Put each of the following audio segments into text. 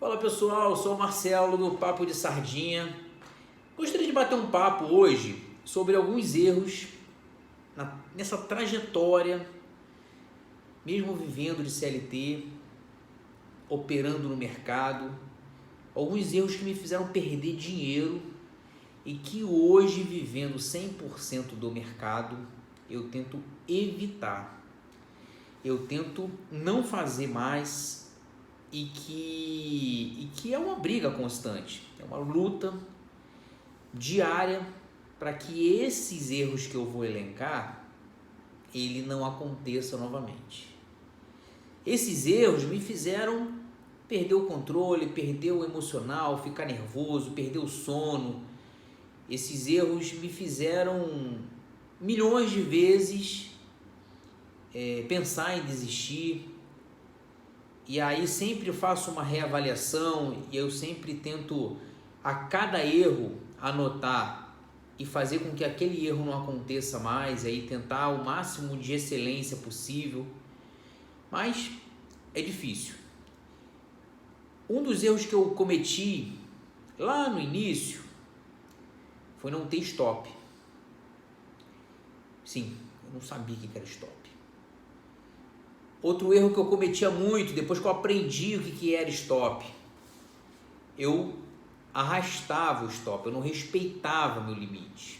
Fala pessoal, eu sou o Marcelo do Papo de Sardinha. Gostaria de bater um papo hoje sobre alguns erros nessa trajetória, mesmo vivendo de CLT, operando no mercado, alguns erros que me fizeram perder dinheiro e que hoje, vivendo 100% do mercado, eu tento evitar. Eu tento não fazer mais e que é uma briga constante, é uma luta diária para que esses erros que eu vou elencar, ele não aconteça novamente. Esses erros me fizeram perder o controle, perder o emocional, ficar nervoso, perder o sono. Esses erros me fizeram milhões de vezes pensar em desistir. E aí sempre faço uma reavaliação e eu sempre tento a cada erro anotar e fazer com que aquele erro não aconteça mais, e aí tentar o máximo de excelência possível, mas é difícil. Um dos erros que eu cometi lá no início foi não ter stop. Sim, eu não sabia o que era stop. Outro erro que eu cometia muito, depois que eu aprendi o que era stop, eu arrastava o stop, eu não respeitava meu limite,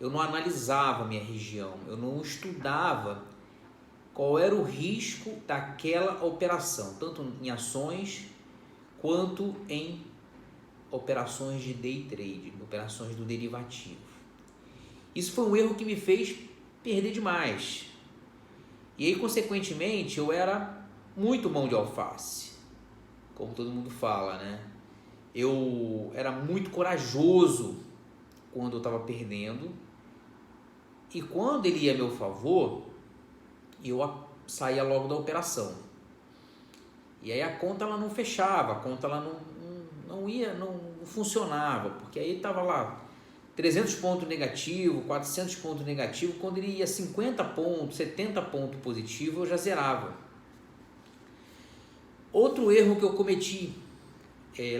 eu não analisava minha região, eu não estudava qual era o risco daquela operação, tanto em ações quanto em operações de day trade, operações do derivativo. Isso foi um erro que me fez perder demais. E aí, consequentemente, eu era muito mão de alface, como todo mundo fala, né? Eu era muito corajoso quando eu estava perdendo, e quando ele ia a meu favor, eu saía logo da operação. E aí a conta ela não fechava, a conta ela não funcionava, porque aí estava lá 300 pontos negativo, 400 pontos negativo, quando ele ia 50 pontos, 70 pontos positivo, eu já zerava. Outro erro que eu cometi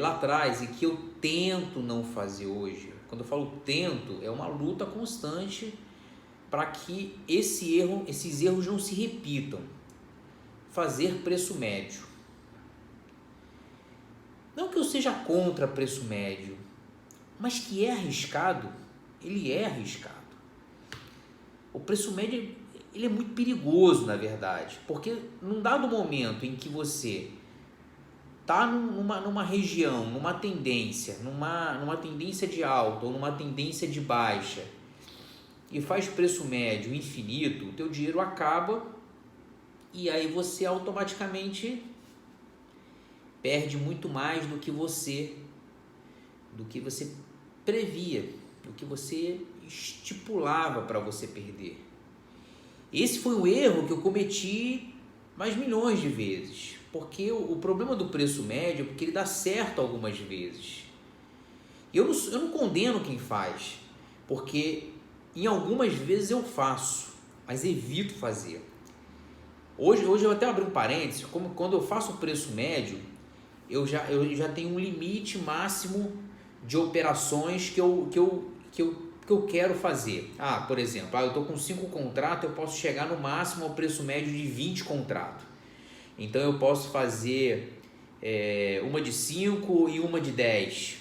lá atrás e que eu tento não fazer hoje, quando eu falo tento, é uma luta constante para que esses erros não se repitam. Fazer preço médio. Não que eu seja contra preço médio, mas que é arriscado, ele é arriscado. O preço médio ele é muito perigoso, na verdade, porque num dado momento em que você está numa região, numa tendência de alta ou numa tendência de baixa e faz preço médio infinito, o teu dinheiro acaba e aí você automaticamente perde muito mais do que você previa, do que você estipulava para você perder. Esse foi um erro que eu cometi mais milhões de vezes, porque o problema do preço médio é porque ele dá certo algumas vezes. Eu não condeno quem faz, porque em algumas vezes eu faço, mas evito fazer. Hoje eu até abri um parênteses, como quando eu faço o preço médio, eu já tenho um limite máximo de operações que eu quero fazer. Por exemplo, eu estou com 5 contratos, eu posso chegar no máximo ao preço médio de 20 contratos. Então eu posso fazer uma de 5 e uma de 10.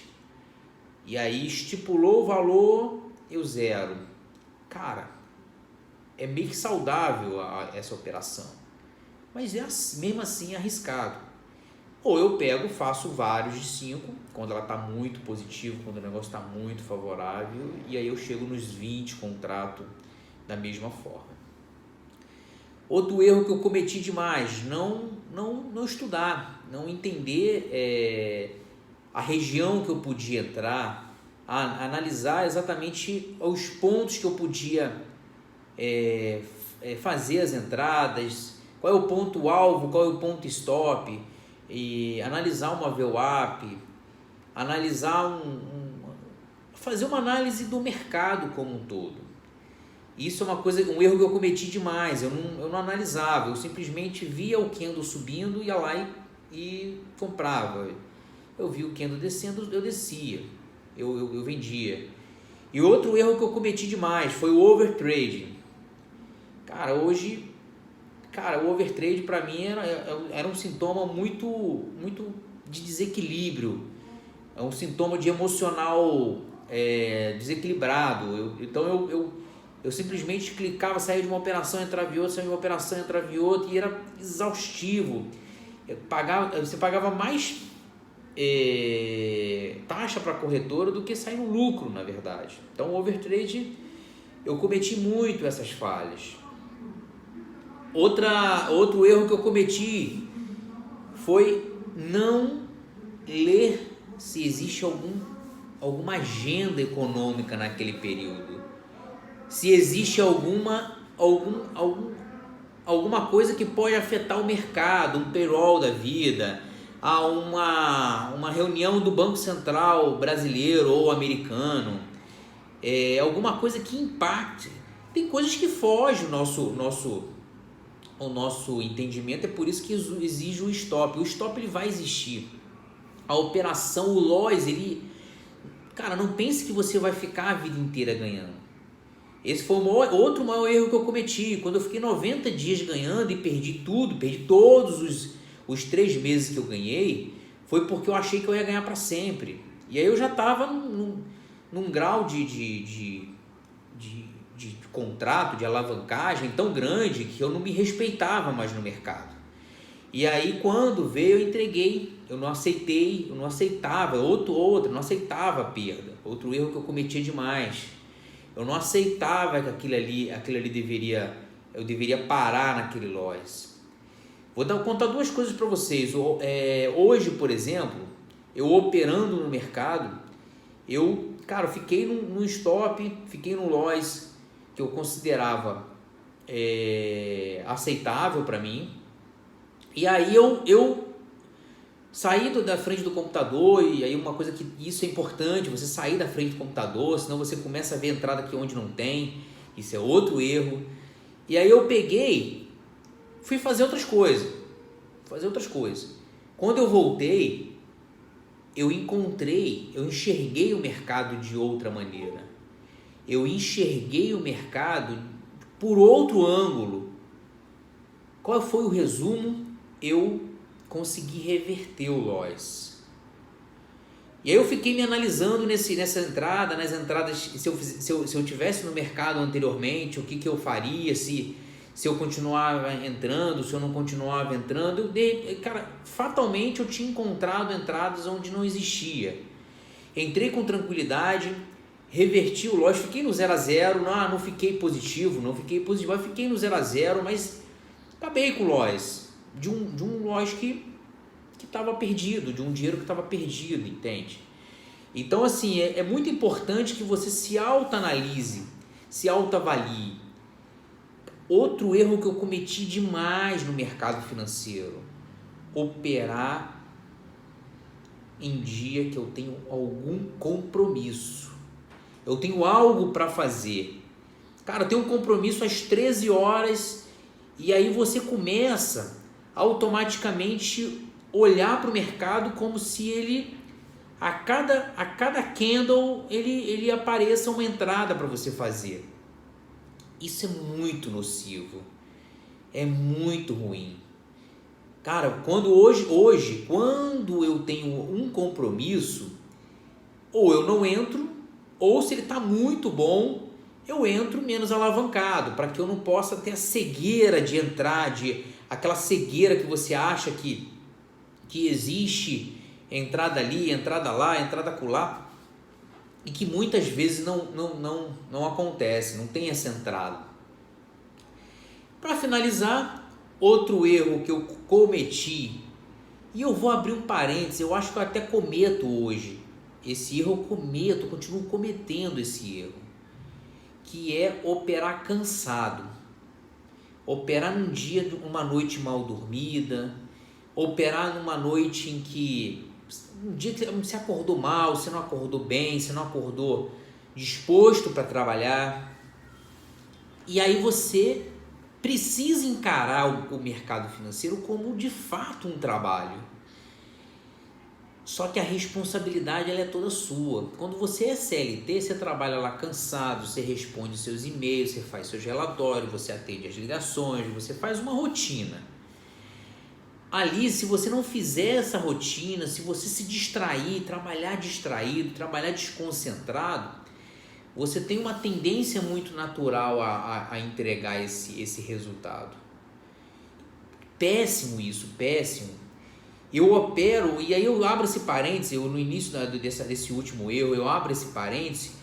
E aí estipulou o valor, eu zero. Cara, é meio que saudável essa operação, mas mesmo assim arriscado. Ou eu faço vários de 5, quando ela está muito positiva, quando o negócio está muito favorável, e aí eu chego nos 20 contratos da mesma forma. Outro erro que eu cometi demais, não estudar, não entender a região que eu podia entrar, analisar exatamente os pontos que eu podia fazer as entradas, qual é o ponto alvo, qual é o ponto stop, e analisar uma VWAP, fazer uma análise do mercado como um todo. Isso é um erro que eu cometi demais. Eu não analisava, eu simplesmente via o candle subindo, ia lá e e comprava. Eu vi o candle descendo, eu descia, eu vendia. E outro erro que eu cometi demais foi o overtrading. Cara, hoje, o overtrade para mim era um sintoma muito de desequilíbrio, é um sintoma de emocional desequilibrado. Então eu simplesmente clicava, saía de uma operação, entrava em outra, saía de uma operação, entrava em outra, e era exaustivo. Você pagava mais taxa para a corretora do que sair no lucro, na verdade. Então o overtrade, eu cometi muito essas falhas. Outro erro que eu cometi foi não ler se existe alguma agenda econômica naquele período, se existe alguma coisa que pode afetar o mercado, um payroll da vida, uma reunião do Banco Central brasileiro ou americano, alguma coisa que impacte. Tem coisas que fogem o nosso entendimento, é por isso que exige o stop. O stop ele vai existir. A operação, o loss, cara, não pense que você vai ficar a vida inteira ganhando. Esse foi outro maior erro que eu cometi. Quando eu fiquei 90 dias ganhando e perdi tudo, perdi todos os 3 meses que eu ganhei, foi porque eu achei que eu ia ganhar para sempre. E aí eu já estava num grau de contrato, de alavancagem tão grande que eu não me respeitava mais no mercado. E aí quando veio eu entreguei, eu não aceitava, não aceitava a perda. Outro erro que eu cometia demais. Eu não aceitava que aquilo ali eu deveria parar naquele loss. Vou contar 2 coisas para vocês. Hoje, por exemplo, eu operando no mercado, eu fiquei no stop, fiquei no loss que eu considerava aceitável para mim. E aí eu saí da frente do computador, e aí uma coisa que isso é importante, você sair da frente do computador, senão você começa a ver entrada aqui onde não tem, isso é outro erro. E aí eu fui fazer outras coisas. Quando eu voltei, eu enxerguei o mercado de outra maneira. Eu enxerguei o mercado por outro ângulo. Qual foi o resumo? Eu consegui reverter o loss. E aí eu fiquei me analisando nas entradas, se eu tivesse no mercado anteriormente, o que eu faria, se eu continuava entrando, se eu não continuava entrando. Fatalmente eu tinha encontrado entradas onde não existia. Entrei com tranquilidade, reverti o loss, fiquei no 0 a 0, não fiquei positivo, mas fiquei no 0 a 0, mas acabei com o loss, de um loss que estava perdido, de um dinheiro que estava perdido, entende? Então assim, é muito importante que você se autoanalise, se autoavalie. Outro erro que eu cometi demais no mercado financeiro: operar em dia que eu tenho algum compromisso. Eu tenho algo para fazer. Cara, eu tenho um compromisso às 13 horas e aí você começa automaticamente olhar para o mercado como se ele, a cada candle, ele apareça uma entrada para você fazer. Isso é muito nocivo. É muito ruim. Cara, hoje, quando eu tenho um compromisso, ou eu não entro, ou se ele está muito bom, eu entro menos alavancado, para que eu não possa ter a cegueira de entrar, aquela cegueira que você acha que existe entrada ali, entrada lá, entrada acolá, e que muitas vezes não acontece, não tem essa entrada. Para finalizar, outro erro que eu cometi, e eu vou abrir um parênteses, eu acho que eu até cometo hoje, esse erro eu continuo cometendo esse erro, que é operar cansado, operar num dia, uma noite mal dormida, operar numa noite em que, um dia que você acordou mal, você não acordou bem, você não acordou disposto para trabalhar, e aí você precisa encarar o mercado financeiro como de fato um trabalho. Só que a responsabilidade ela é toda sua. Quando você é CLT, você trabalha lá cansado, você responde seus e-mails, você faz seus relatórios, você atende as ligações, você faz uma rotina. Ali, se você não fizer essa rotina, se você se distrair, trabalhar distraído, trabalhar desconcentrado, você tem uma tendência muito natural a entregar esse resultado. Péssimo isso, péssimo. Eu opero, e aí eu abro esse parênteses, no início desse último erro, eu abro esse parênteses,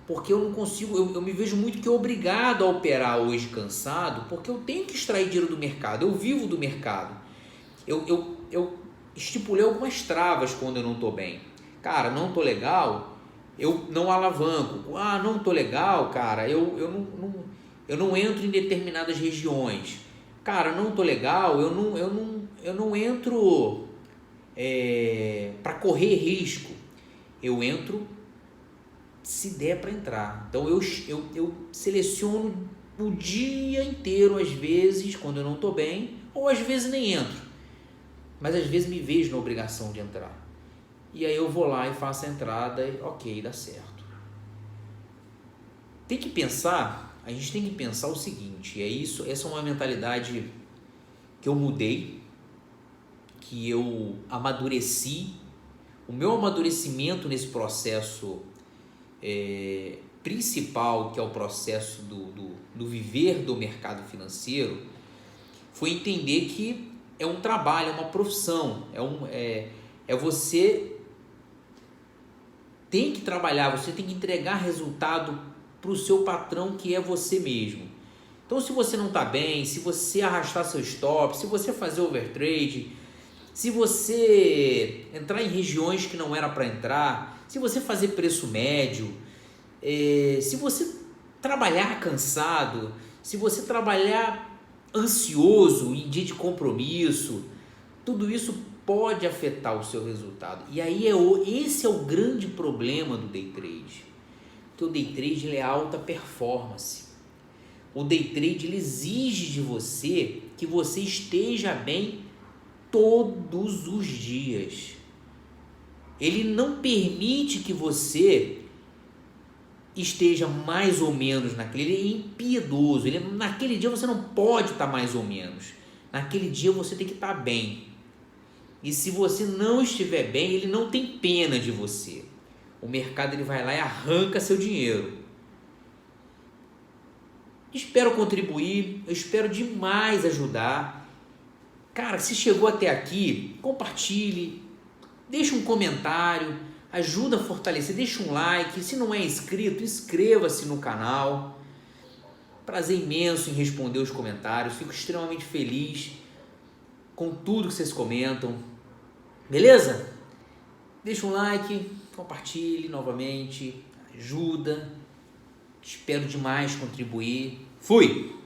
porque eu não consigo, eu me vejo muito que obrigado a operar hoje cansado, porque eu tenho que extrair dinheiro do mercado, eu vivo do mercado. Eu estipulei algumas travas quando eu não estou bem. Cara, não estou legal, eu não alavanco. Não estou legal, cara, eu não entro em determinadas regiões. Cara, não estou legal, eu não entro para correr risco. Eu entro se der para entrar. Então eu seleciono o dia inteiro, às vezes, quando eu não estou bem, ou às vezes nem entro. Mas às vezes me vejo na obrigação de entrar. E aí eu vou lá e faço a entrada e ok, dá certo. A gente tem que pensar o seguinte, essa é uma mentalidade que eu mudei, que eu amadureci. O meu amadurecimento nesse processo principal, que é o processo do viver do mercado financeiro, foi entender que é um trabalho, é uma profissão, você tem que trabalhar, você tem que entregar resultado para o seu patrão, que é você mesmo. Então, se você não está bem, se você arrastar seu stop, se você fazer overtrade, se você entrar em regiões que não era para entrar, se você fazer preço médio, se você trabalhar cansado, se você trabalhar ansioso em dia de compromisso, tudo isso pode afetar o seu resultado. E aí esse é o grande problema do day trade. Porque o day trade ele é alta performance. O day trade ele exige de você que você esteja bem todos os dias. Ele não permite que você esteja mais ou menos naquele, ele é impiedoso, naquele dia você não pode estar mais ou menos, naquele dia você tem que estar bem, e se você não estiver bem, ele não tem pena de você, o mercado ele vai lá e arranca seu dinheiro. Espero contribuir, eu espero demais ajudar. Cara, se chegou até aqui, compartilhe, deixa um comentário, ajuda a fortalecer, deixa um like, se não é inscrito, inscreva-se no canal. Prazer imenso em responder os comentários, fico extremamente feliz com tudo que vocês comentam, beleza? Deixa um like, compartilhe novamente, ajuda, espero demais contribuir. Fui!